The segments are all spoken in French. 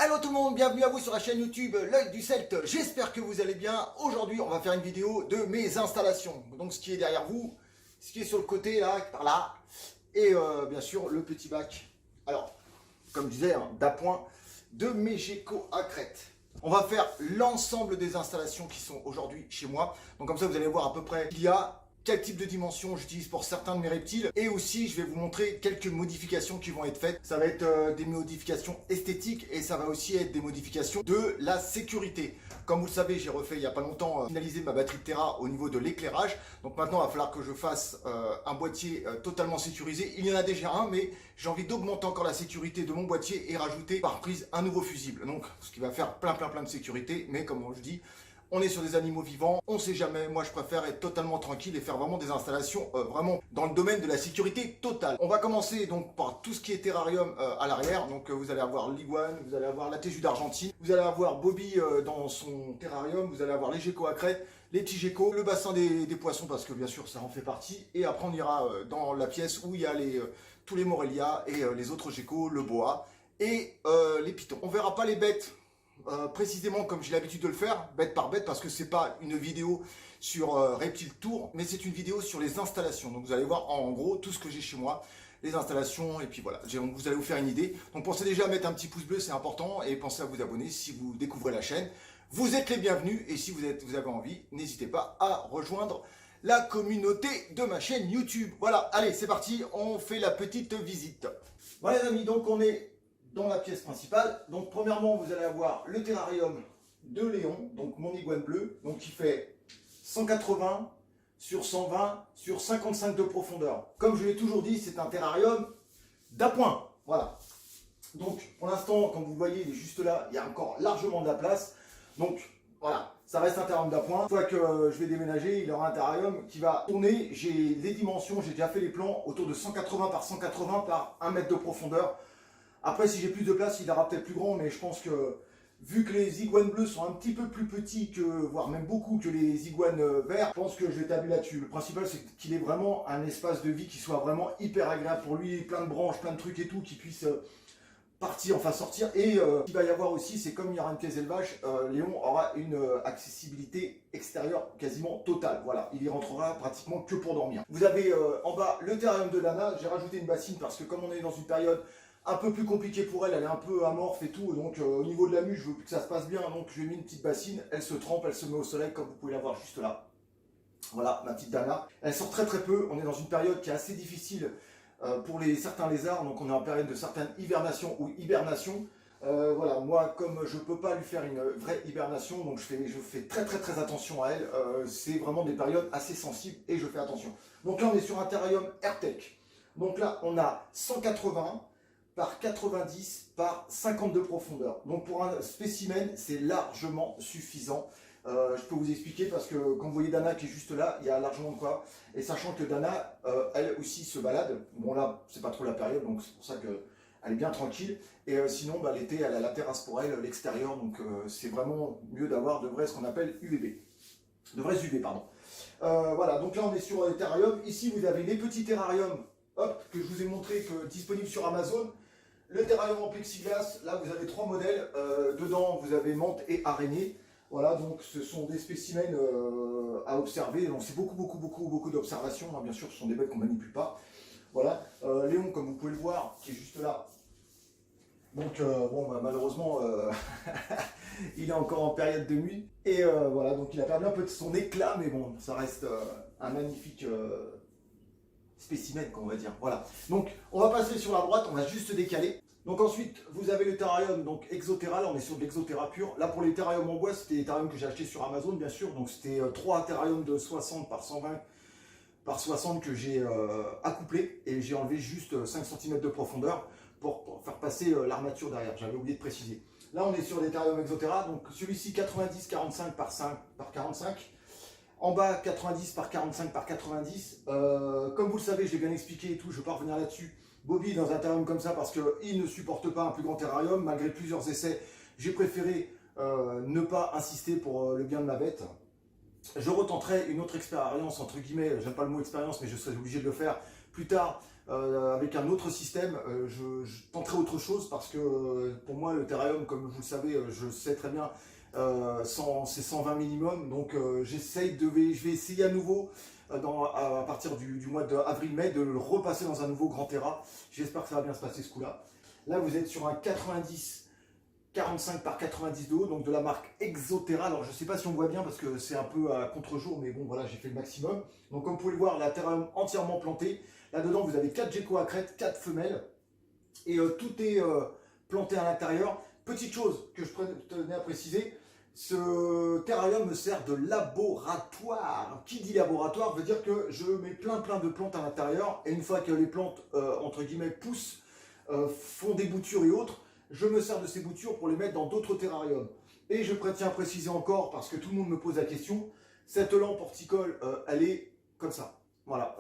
Allô tout le monde, bienvenue à vous sur la chaîne YouTube L'Œil du Celte. J'espère que vous allez bien. Aujourd'hui, on va faire une vidéo de mes installations. Donc ce qui est derrière vous, ce qui est sur le côté là, par là, et bien sûr le petit bac. Alors, comme je disais, d'appoint de mes geckos à crête. On va faire l'ensemble des installations qui sont aujourd'hui chez moi. Donc comme ça, vous allez voir à peu près il y a quel type de dimension j'utilise pour certains de mes reptiles. Et aussi, je vais vous montrer quelques modifications qui vont être faites. Ça va être des modifications esthétiques et ça va aussi être des modifications de la sécurité. Comme vous le savez, j'ai refait il n'y a pas longtemps finaliser ma batterie de Terra au niveau de l'éclairage. Donc maintenant, il va falloir que je fasse un boîtier totalement sécurisé. Il y en a déjà un, mais j'ai envie d'augmenter encore la sécurité de mon boîtier et rajouter par prise un nouveau fusible. Donc, ce qui va faire plein de sécurité. Mais comme je dis, on est sur des animaux vivants, on ne sait jamais. Moi, je préfère être totalement tranquille et faire vraiment des installations vraiment dans le domaine de la sécurité totale. On va commencer donc par tout ce qui est terrarium à l'arrière. Donc, vous allez avoir l'iguane, vous allez avoir la téjus d'Argentine, vous allez avoir Bobby dans son terrarium, vous allez avoir les geckos à crête, les petits geckos, le bassin des poissons parce que bien sûr, ça en fait partie. Et après, on ira dans la pièce où il y a tous les Morelia et les autres geckos, le boa et les pitons. On verra pas les bêtes précisément comme j'ai l'habitude de le faire, bête par bête, parce que c'est pas une vidéo sur Reptile Tour, mais c'est une vidéo sur les installations. Donc vous allez voir en gros tout ce que j'ai chez moi, les installations, et puis voilà, vous allez vous faire une idée. Donc pensez déjà à mettre un petit pouce bleu, c'est important, et pensez à vous abonner si vous découvrez la chaîne. Vous êtes les bienvenus, et si vous avez envie, n'hésitez pas à rejoindre la communauté de ma chaîne YouTube. Voilà, allez, c'est parti, on fait la petite visite. Voilà les amis, donc on est dans la pièce principale. Donc premièrement, vous allez avoir le terrarium de Léon, donc mon iguane bleu, donc qui fait 180 sur 120 sur 55 de profondeur. Comme je l'ai toujours dit, c'est un terrarium d'appoint. Voilà. Donc pour l'instant, comme vous voyez, il est juste là, il y a encore largement de la place. Donc voilà, ça reste un terrarium d'appoint. Une fois que je vais déménager, il y aura un terrarium qui va tourner. J'ai les dimensions, j'ai déjà fait les plans, autour de 180 par 180 par 1 mètre de profondeur. Après, si j'ai plus de place, il aura peut-être plus grand, mais je pense que, vu que les iguanes bleus sont un petit peu plus petits que, voire même beaucoup que les iguanes verts, je pense que je vais tabler là-dessus. Le principal, c'est qu'il ait vraiment un espace de vie qui soit vraiment hyper agréable pour lui, plein de branches, plein de trucs et tout, qui puisse partir, enfin sortir. Et ce qu'il va y avoir aussi, c'est comme il y aura une pièce d'élevage, Léon aura une accessibilité extérieure quasiment totale. Voilà, il y rentrera pratiquement que pour dormir. Vous avez en bas le terrarium de Dana. J'ai rajouté une bassine parce que comme on est dans une période un peu plus compliqué pour elle, elle est un peu amorphe et tout, donc au niveau de la mue, je veux que ça se passe bien, donc je lui ai mis une petite bassine, elle se trempe, elle se met au soleil, comme vous pouvez la voir juste là. Voilà, ma petite Dana. Elle sort très peu, on est dans une période qui est assez difficile pour certains lézards, donc on est en période de certaines hivernations ou hibernation. Voilà, moi, comme je ne peux pas lui faire une vraie hibernation, donc je fais très attention à elle, c'est vraiment des périodes assez sensibles et je fais attention. Donc là, on est sur un terrarium AirTech. Donc là, on a 180 par 90 par 50 de profondeur. Donc pour un spécimen, c'est largement suffisant. Je peux vous expliquer parce que quand vous voyez Dana qui est juste là, il y a largement de quoi. Et sachant que Dana, elle aussi se balade. Bon là, c'est pas trop la période, donc c'est pour ça qu'elle est bien tranquille. Et sinon, bah, l'été, elle a la terrasse pour elle, l'extérieur. Donc c'est vraiment mieux d'avoir de vrais, ce qu'on appelle UVB. De vrais UV, pardon. Voilà, donc là on est sur les terrariums. Ici, vous avez les petits terrariums, hop, que je vous ai montré, disponibles sur Amazon. Le terrarium en plexiglas, là vous avez 3 modèles, dedans vous avez menthe et araignée. Voilà, donc ce sont des spécimens à observer, donc c'est beaucoup d'observations, hein. Bien sûr ce sont des bêtes qu'on ne manipule pas. Voilà, Léon comme vous pouvez le voir, qui est juste là, donc bon bah, malheureusement il est encore en période de nuit, et voilà, donc il a perdu un peu de son éclat, mais bon, ça reste un magnifique spécimen, qu'on va dire. Voilà. Donc, on va passer sur la droite, on va juste décaler. Donc ensuite, vous avez le terrarium, donc Exoterra, là on est sur de l'Exoterra pur. Là pour les terrariums en bois, c'était des terrariums que j'ai achetés sur Amazon, bien sûr. Donc c'était 3 terrariums de 60 par 120 par 60 que j'ai accouplés. Et j'ai enlevé juste 5 cm de profondeur pour faire passer l'armature derrière. J'avais oublié de préciser. Là on est sur des terrariums Exoterra, donc celui-ci 90-45 par 45. En bas, 90 par 45 par 90. Comme vous le savez, je l'ai bien expliqué et tout, je ne vais pas revenir là-dessus. Bobby est dans un terrarium comme ça parce qu'il ne supporte pas un plus grand terrarium. Malgré plusieurs essais, j'ai préféré ne pas insister pour le bien de ma bête. Je retenterai une autre expérience, entre guillemets, j'aime pas le mot expérience, mais je serai obligé de le faire plus tard avec un autre système. Je tenterai autre chose parce que pour moi le terrarium, comme vous le savez, je sais très bien, c'est 120 minimum. Donc je vais essayer à nouveau à partir du mois d'avril-mai de le repasser dans un nouveau grand terra. J'espère que ça va bien se passer ce coup-là. Là vous êtes sur un 45 par 90 de haut, donc de la marque Exoterra. Alors je ne sais pas si on voit bien parce que c'est un peu à contre-jour, mais bon voilà, j'ai fait le maximum. Donc comme vous pouvez le voir, la terrarium entièrement planté. Là-dedans vous avez 4 geckos à crête, 4 femelles, et tout est planté à l'intérieur. Petite chose que je tenais à préciser, ce terrarium me sert de laboratoire. Qui dit laboratoire veut dire que je mets plein de plantes à l'intérieur, et une fois que les plantes, entre guillemets, poussent, font des boutures et autres, je me sers de ces boutures pour les mettre dans d'autres terrariums. Et je tiens à préciser encore, parce que tout le monde me pose la question, cette lampe horticole, elle est comme ça. Voilà,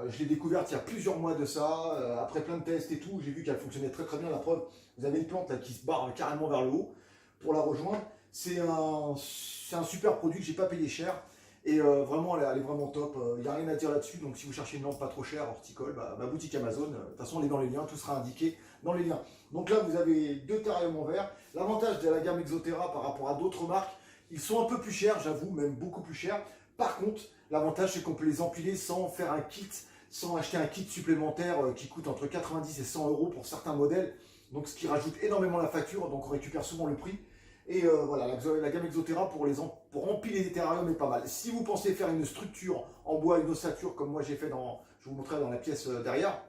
je l'ai découverte il y a plusieurs mois de ça, après plein de tests et tout, j'ai vu qu'elle fonctionnait très bien. La preuve, vous avez une plante là qui se barre carrément vers le haut pour la rejoindre. C'est un super produit que j'ai pas payé cher. Et vraiment, elle est vraiment top. Il n'y a rien à dire là-dessus. Donc, si vous cherchez une lampe pas trop chère, horticole, boutique Amazon. De toute façon, elle est dans les liens. Tout sera indiqué dans les liens. Donc là, vous avez 2 terrariums en verre. L'avantage de la gamme Exoterra par rapport à d'autres marques, ils sont un peu plus chers, j'avoue, même beaucoup plus chers. Par contre, l'avantage, c'est qu'on peut les empiler sans faire un kit, sans acheter un kit supplémentaire qui coûte entre 90 et 100 euros pour certains modèles. Donc, ce qui rajoute énormément la facture. Donc, on récupère souvent le prix. Et voilà, la gamme Exoterra pour empiler des terrariums est pas mal. Si vous pensez faire une structure en bois, une ossature, comme moi j'ai fait je vous montrerai dans la pièce derrière,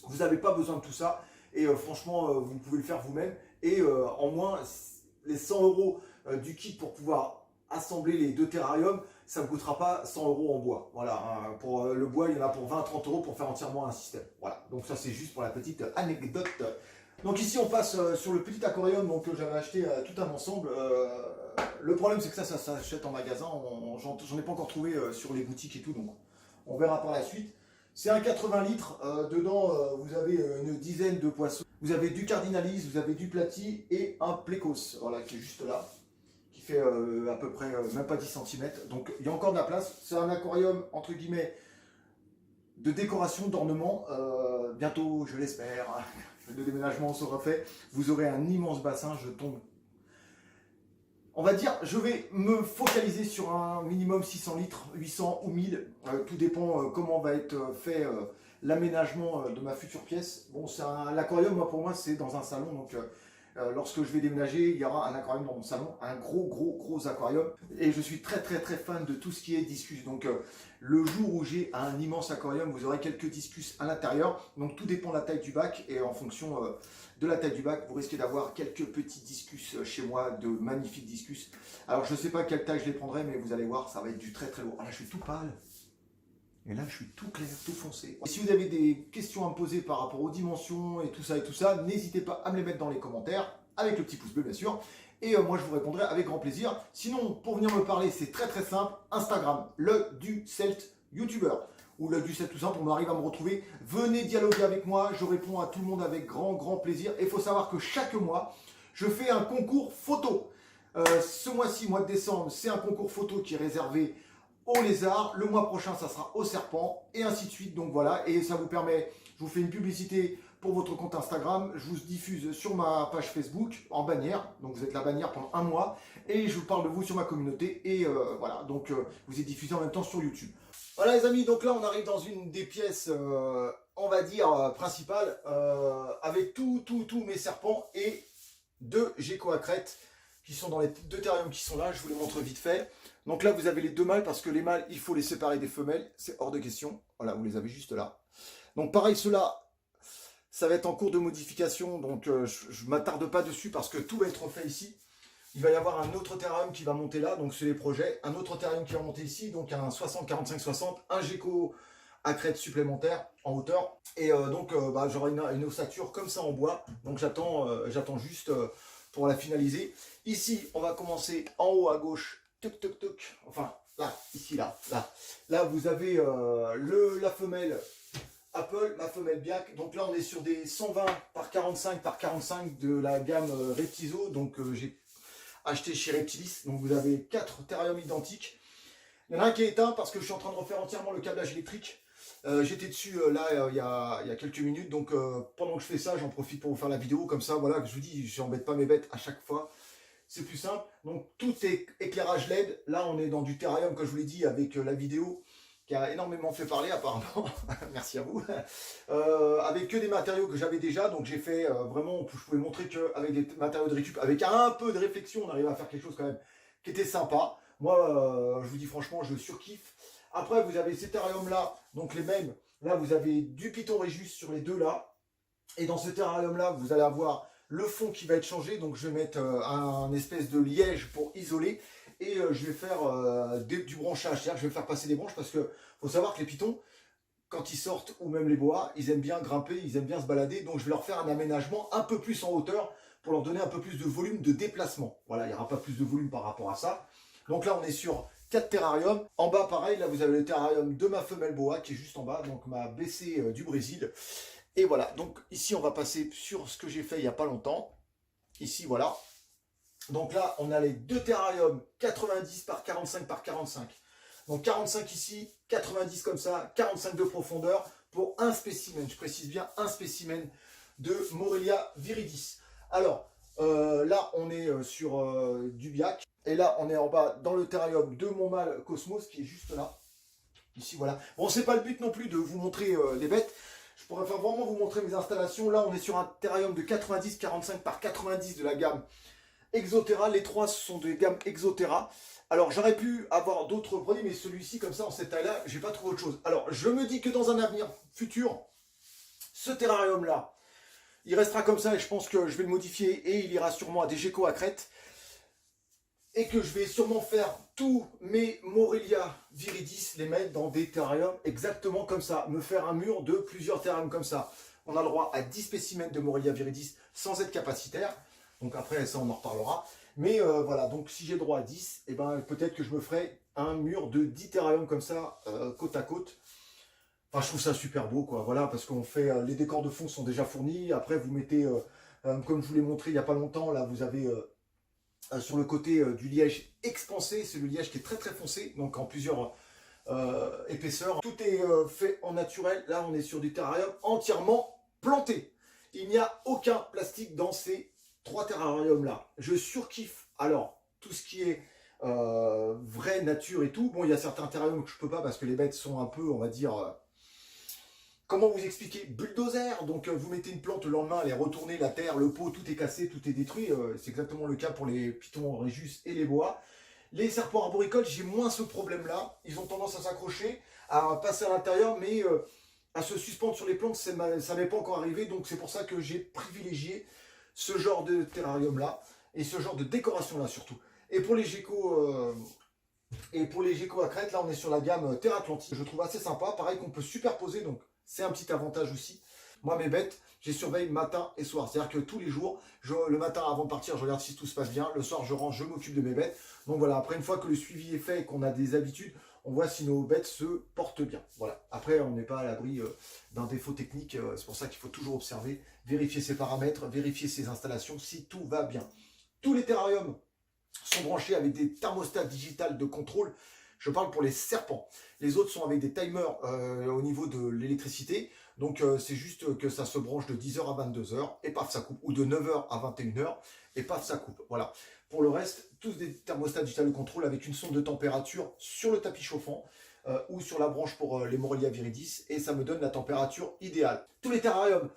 vous n'avez pas besoin de tout ça. Et franchement, vous pouvez le faire vous-même. Et en moins, les 100 euros du kit pour pouvoir assembler les 2 terrariums, ça ne vous coûtera pas 100 euros en bois. Voilà, hein, pour le bois, il y en a pour 20-30 euros pour faire entièrement un système. Voilà, donc ça c'est juste pour la petite anecdote. Donc ici on passe sur le petit aquarium que j'avais acheté tout un ensemble. Le problème c'est que ça s'achète en magasin, j'en ai pas encore trouvé sur les boutiques et tout, donc on verra par la suite. C'est un 80 litres, dedans vous avez une dizaine de poissons. Vous avez du cardinalis, vous avez du platy et un plécos, voilà, qui est juste là, qui fait à peu près même pas 10 cm. Donc il y a encore de la place, c'est un aquarium entre guillemets de décoration, d'ornement. Bientôt, je l'espère, le déménagement sera fait, vous aurez un immense bassin. On va dire, je vais me focaliser sur un minimum 600 litres, 800 ou 1000, tout dépend comment va être fait l'aménagement de ma future pièce. Bon, l'aquarium, pour moi, c'est dans un salon, donc lorsque je vais déménager, il y aura un aquarium dans mon salon, un gros aquarium. Et je suis très fan de tout ce qui est discus. Donc le jour où j'ai un immense aquarium, vous aurez quelques discus à l'intérieur. Donc tout dépend de la taille du bac, et en fonction de la taille du bac, vous risquez d'avoir quelques petits discus chez moi, de magnifiques discus. Alors je ne sais pas quelle taille je les prendrai, mais vous allez voir, ça va être du très lourd. Ah là, je suis tout pâle. Et là, je suis tout clair, tout foncé. Et si vous avez des questions à me poser par rapport aux dimensions et tout ça, n'hésitez pas à me les mettre dans les commentaires, avec le petit pouce bleu bien sûr. Et moi, je vous répondrai avec grand plaisir. Sinon, pour venir me parler, c'est très simple. Instagram, le du Celt YouTuber. Ou le du Celt tout simple, on arrive à me retrouver. Venez dialoguer avec moi, je réponds à tout le monde avec grand plaisir. Et il faut savoir que chaque mois, je fais un concours photo. Ce mois-ci, mois de décembre, c'est un concours photo qui est réservé au lézard, le mois prochain ça sera au serpent, et ainsi de suite. Donc voilà, et ça vous permet, je vous fais une publicité pour votre compte Instagram, je vous diffuse sur ma page Facebook en bannière, donc vous êtes la bannière pendant un mois, et je vous parle de vous sur ma communauté, et voilà, donc vous êtes diffusé en même temps sur YouTube. Voilà les amis, donc là on arrive dans une des pièces, on va dire, principales, avec tous mes serpents et 2 geckos à crête qui sont dans les 2 terrariums qui sont là, je vous les montre vite fait. Donc là, vous avez les 2 mâles, parce que les mâles, il faut les séparer des femelles. C'est hors de question. Voilà, vous les avez juste là. Donc pareil, ceux-là, ça va être en cours de modification. Donc je ne m'attarde pas dessus, parce que tout va être fait ici. Il va y avoir un autre terrarium qui va monter là. Donc c'est les projets. Un autre terrarium qui va monter ici. Donc un 60-45-60. Un gecko à crête supplémentaire en hauteur. Et donc j'aurai une ossature comme ça en bois. Donc j'attends juste pour la finaliser. Ici, on va commencer en haut à gauche. Enfin, là, ici, là. Là, vous avez la femelle Apple, ma femelle Biac. Donc là, on est sur des 120 par 45 de la gamme Reptizo. Donc j'ai acheté chez Reptilis. Donc vous avez 4 terrariums identiques. Il y en a un qui est éteint parce que je suis en train de refaire entièrement le câblage électrique. J'étais dessus là il y a quelques minutes, donc pendant que je fais ça, j'en profite pour vous faire la vidéo, comme ça, voilà, que je vous dis, je n'embête pas mes bêtes à chaque fois. C'est plus simple. Donc tout est éclairage LED. Là, on est dans du terrarium, comme je vous l'ai dit, avec la vidéo qui a énormément fait parler apparemment. Merci à vous. Avec que des matériaux que j'avais déjà. Donc j'ai fait vraiment, je pouvais montrer qu'avec des matériaux de récup, avec un peu de réflexion, on arrive à faire quelque chose quand même qui était sympa. Moi, je vous dis franchement, je surkiffe. Après, vous avez ces terrariums là, donc les mêmes. Là, vous avez du Python Régus sur les deux là. Et dans ce terrarium là, vous allez avoir le fond qui va être changé, donc je vais mettre un espèce de liège pour isoler et je vais faire du branchage, c'est-à-dire que je vais faire passer des branches parce que faut savoir que les pitons, quand ils sortent, ou même les boas, ils aiment bien grimper, ils aiment bien se balader, donc je vais leur faire un aménagement un peu plus en hauteur pour leur donner un peu plus de volume de déplacement. Voilà, il n'y aura pas plus de volume par rapport à ça. Donc là on est sur 4 terrariums. En bas pareil, là vous avez le terrarium de ma femelle boa qui est juste en bas, donc ma BC du Brésil. Et voilà, donc ici on va passer sur ce que j'ai fait il n'y a pas longtemps. Ici voilà. Donc là on a les deux terrariums 90 par 45 par 45. Donc 45 ici, 90 comme ça, 45 de profondeur pour un spécimen. Je précise bien un spécimen de Morelia viridis. Alors là on est sur du biac. Et là on est en bas dans le terrarium de mon mâle Cosmos qui est juste là. Ici voilà. Bon, c'est pas le but non plus de vous montrer les bêtes. Je pourrais vraiment vous montrer mes installations. Là, on est sur un terrarium de 90, 45 par 90 de la gamme Exoterra. Les trois sont des gammes Exoterra. Alors, j'aurais pu avoir d'autres produits, mais celui-ci, comme ça, en cette taille-là, j'ai pas trouvé autre chose. Alors, je me dis que dans un avenir futur, ce terrarium-là, il restera comme ça et je pense que je vais le modifier et il ira sûrement à des geckos à crête. Et que je vais sûrement faire tous mes Morelia viridis, les mettre dans des terrariums exactement comme ça. Me faire un mur de plusieurs terrariums comme ça. On a le droit à 10 spécimens de Morelia viridis sans être capacitaire. Donc après, ça, on en reparlera. Mais voilà, donc si j'ai le droit à 10, et ben, peut-être que je me ferai un mur de 10 terrariums comme ça, côte à côte. Enfin, je trouve ça super beau, quoi. Voilà, parce qu'on fait... les décors de fond sont déjà fournis. Après, vous mettez, comme je vous l'ai montré il n'y a pas longtemps, là, vous avez... sur le côté du liège expansé, c'est le liège qui est très très foncé, donc en plusieurs épaisseurs. Tout est fait en naturel. Là, on est sur du terrarium entièrement planté. Il n'y a aucun plastique dans ces trois terrariums là. Je surkiffe alors tout ce qui est vraie nature et tout. Bon, il y a certains terrariums que je peux pas parce que les bêtes sont un peu, on va dire, comment vous expliquer, bulldozer. Donc vous mettez une plante, le lendemain elle est retournée, la terre, le pot, tout est cassé, tout est détruit. C'est exactement le cas pour les pitons Régus et les boas. Les serpents arboricoles, j'ai moins ce problème là. Ils ont tendance à s'accrocher, à passer à l'intérieur, mais à se suspendre sur les plantes, ça m'est pas encore arrivé. Donc c'est pour ça que j'ai privilégié ce genre de terrarium là et ce genre de décoration là surtout. Et pour les geckos à crête, là on est sur la gamme Terre Atlantique. Je trouve assez sympa, pareil qu'on peut superposer, donc c'est un petit avantage aussi. Moi mes bêtes, je les surveille matin et soir. C'est-à-dire que tous les jours, le matin avant de partir, je regarde si tout se passe bien. Le soir, je range, je m'occupe de mes bêtes. Donc voilà, après une fois que le suivi est fait et qu'on a des habitudes, on voit si nos bêtes se portent bien. Voilà. Après, on n'est pas à l'abri d'un défaut technique. C'est pour ça qu'il faut toujours observer, vérifier ses paramètres, vérifier ses installations, si tout va bien. Tous les terrariums sont branchés avec des thermostats digitales de contrôle. Je parle pour les serpents. Les autres sont avec des timers au niveau de l'électricité. Donc c'est juste que ça se branche de 10h à 22h et paf ça coupe. Ou de 9h à 21h et paf ça coupe. Voilà. Pour le reste, tous des thermostats digital de contrôle avec une sonde de température sur le tapis chauffant ou sur la branche pour les Morelia viridis. Et ça me donne la température idéale. Tous les terrariums,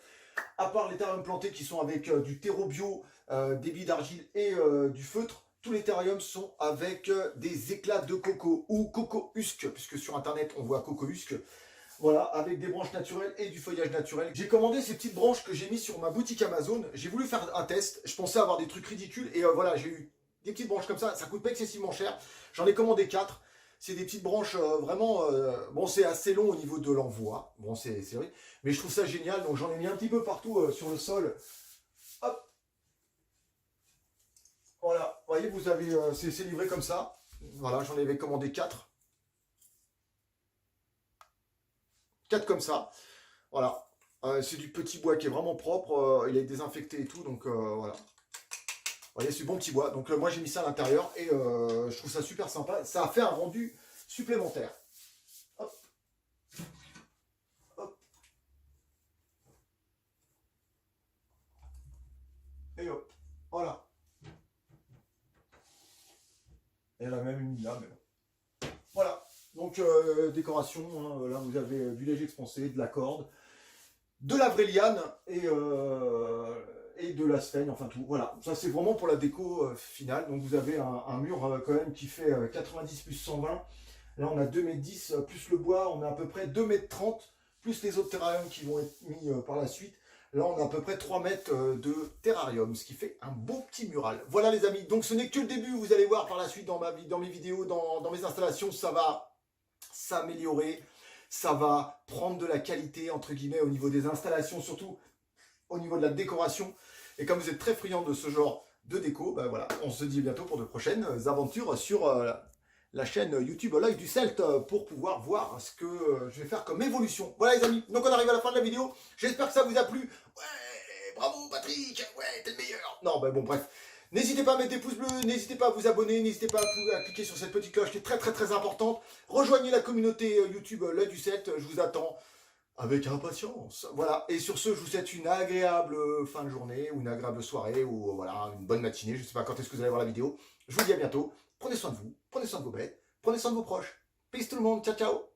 à part les terrariums plantés qui sont avec du terreau bio, des billes d'argile et du feutre, tous les terrariums sont avec des éclats de coco ou coco husque, puisque sur internet on voit coco husque. Voilà, avec des branches naturelles et du feuillage naturel. J'ai commandé ces petites branches que j'ai mis sur ma boutique Amazon. J'ai voulu faire un test. Je pensais avoir des trucs ridicules. Et voilà, j'ai eu des petites branches comme ça. Ça coûte pas excessivement cher. J'en ai commandé 4. C'est des petites branches vraiment... bon, c'est assez long au niveau de l'envoi. Bon, c'est vrai. Mais je trouve ça génial. Donc j'en ai mis un petit peu partout sur le sol. Hop. Voilà. Vous voyez, vous avez... c'est livré comme ça. Voilà, j'en avais commandé 4. 4 comme ça, voilà, c'est du petit bois qui est vraiment propre, il est désinfecté et tout, donc voilà, vous voyez c'est bon petit bois, donc moi j'ai mis ça à l'intérieur et je trouve ça super sympa, ça a fait un rendu supplémentaire. Hop. Elle a même une là, mais bon. Voilà. Donc, décoration, hein, là vous avez du léger expansé, de la corde, de la vraie liane et de la sphène, enfin tout. Voilà, ça c'est vraiment pour la déco finale. Donc vous avez un mur quand même qui fait 90 plus 120. Là on a 2,10 m plus le bois, on a à peu près 2,30 m plus les autres terrariums qui vont être mis par la suite. Là on a à peu près 3 mètres de terrarium, ce qui fait un beau petit mural. Voilà les amis, donc ce n'est que le début, vous allez voir par la suite dans mes vidéos, dans mes installations, ça va s'améliorer. Ça va prendre de la qualité, entre guillemets, au niveau des installations, surtout au niveau de la décoration. Et comme vous êtes très friand de ce genre de déco, ben voilà, on se dit bientôt pour de prochaines aventures sur la chaîne YouTube L'Oeil du Celte pour pouvoir voir ce que je vais faire comme évolution. Voilà les amis, donc on arrive à la fin de la vidéo. J'espère que ça vous a plu. Ouais, bravo Patrick, ouais, t'es le meilleur. Non, ben bon, bref. N'hésitez pas à mettre des pouces bleus, n'hésitez pas à vous abonner, n'hésitez pas à cliquer sur cette petite cloche qui est très très très importante. Rejoignez la communauté YouTube L'Oeil du Celte, je vous attends avec impatience. Voilà, et sur ce, je vous souhaite une agréable fin de journée, ou une agréable soirée, ou voilà, une bonne matinée, je ne sais pas quand est-ce que vous allez voir la vidéo. Je vous dis à bientôt, prenez soin de vous, prenez soin de vos bêtes, prenez soin de vos proches. Peace tout le monde, ciao ciao.